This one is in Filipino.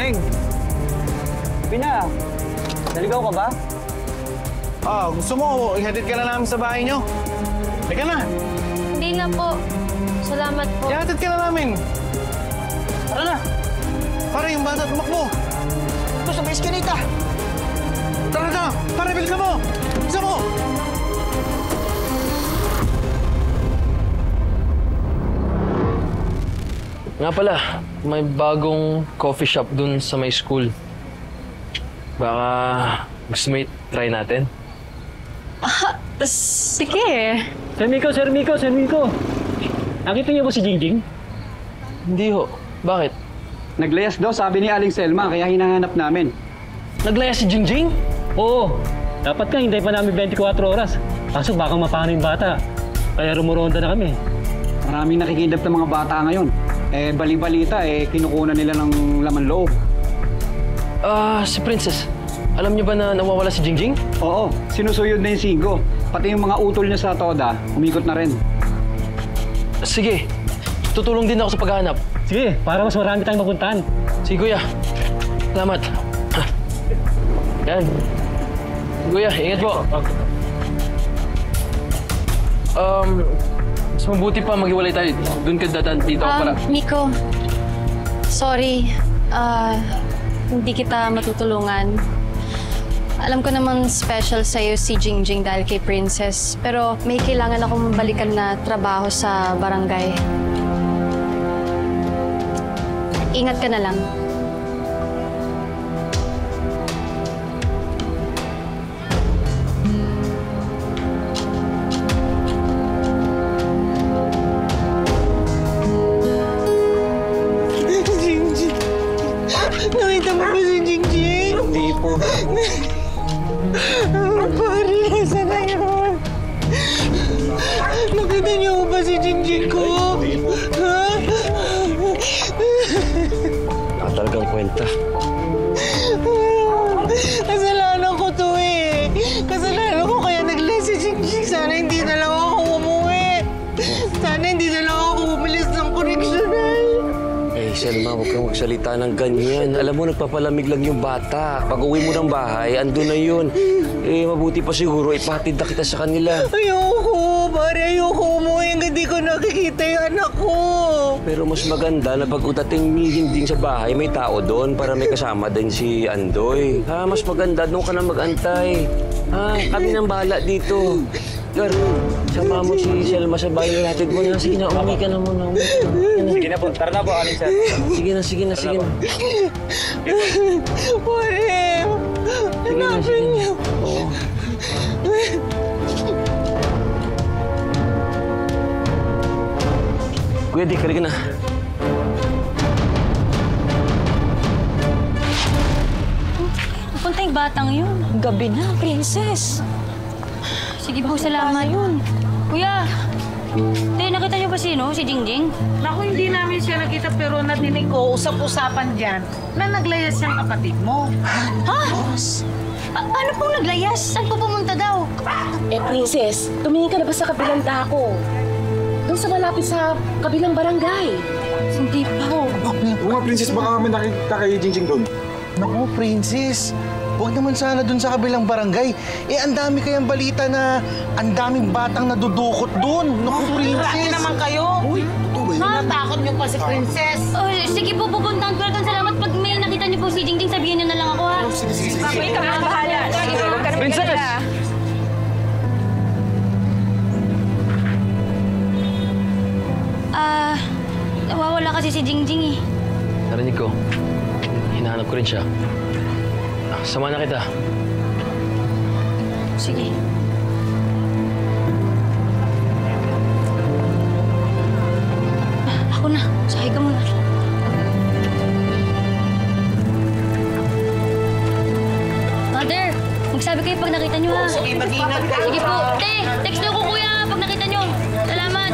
Neng! Pina, naligaw ka ba? Gusto mo, ihatid ka na namin sa bahay nyo. Teka na. Hindi na po. Salamat po. Ihatid ka na namin. Tara na! Para yung bata tumakbo. Ito sa may eskinita! Tara na! Para, bilisan mo! Bilisan mo! Nga pala, may bagong coffee shop dun sa may school. Baka gusto mo try natin? Sige. Sir Miko. Nakita niyo ba si Jingjing? Hindi ho. Bakit? Naglayas daw, sabi ni Aling Selma, kaya hinahanap namin. Naglaya si Jingjing? Oo. Dapat ka, hintay pa namin 24 oras. Kaso baka mapano yung bata. Kaya rumuronda na kami. Maraming nakikidap ng mga bata ngayon. Bali-balita, kinukunan nila ng laman loob. Si Princess. Alam niyo ba na nawawala si Jingjing? Oo, sinusuyod na yung Sigo. Pati yung mga utol niya sa Toda, umikot na rin. Sige. Tutulong din ako sa paghahanap. Sige, para mas marami tayong mapuntahan. Sige, Kuya. Salamat. Yan. Kuya, ingat po. Mas mabuti pa maghiwalay tayo. Doon ka dadaan dito para... Miko. Sorry. Hindi kita matutulungan. Alam ko naman special sa'yo si Jingjing dahil kay Princess. Pero may kailangan akong balikan na trabaho sa barangay. Ingat ka na lang. Jingjing! Nakita mo ba si Jingjing? Hindi po. Pare, saan na yun? Nakita niyo ba si Jingjing ko? Ha? Talagang kwenta. Kasalanan ko to eh. Kasalanan ko kaya naglas si Jingjing. Sana hindi na lang ako umuwi. Sana hindi na lang ako umalis ng koreksyonal. Selma, huwag kang magsalita ng ganyan. Alam mo, nagpapalamig lang yung bata. Pag uwi mo ng bahay, andun na yun. Mabuti pa siguro, ipatid na kita sa kanila. Ayoko, pare. Ayoko umuwi. Hindi ko nakikita yung anak ko. Pero mas maganda na pag utating din sa bahay, may tao doon para may kasama din si Andoy. Mas maganda, doon ka na mag-antay. Kami nang bahala dito. Gar, sama mo si Selma sa bahay natin mo na. Sige na, umuwi ka na muna. Sige na po, tara na po, Aling Selma. Sige na. Pare, hanapin niyo. Oo. Kuya Dick, halika na. Punta yung batang yun. Gabi na, Princess. Sige po, salamat. Kuya, nakita niyo ba sino? Si Jingjing? Naku, hindi namin siya nakita pero nadinig ko, usap-usapan dyan na naglayas siyang kapatid mo. Ha? Ano pong naglayas? Saan po pumunta daw? Princess, tumingin ka na ba sa kabilang dako? Doon sa malapit sa kabilang barangay. Hindi po. Princess, baka kami nakita kay Jingjing doon. Naku, Princess. Huwag naman sana dun sa kabilang barangay. Ang dami kayang balita na ang daming batang nadudukot dun. Naku, Princess. Grabe naman kayo. Natakot niyo pa si Princess. Sige po, pupuntahan ko na doon. Salamat. Pag may nakita niyo po si Jingjing, sabihin niyo na lang ako, ha? Sige. Babay ka na, bahala. Sige, huwag ka na Princess! Nawawala kasi si Jingjing, eh. Narinig ko. Hinahanap ko rin siya. Sama na kita. Sige. Ako na. Sahay ka muna. Mother, magsabi kayo pag nakita niyo, ha? Sige, mag-ingat kayo. Sige po. Te, text niyo ko, kuya, pag nakita niyo. Salamat.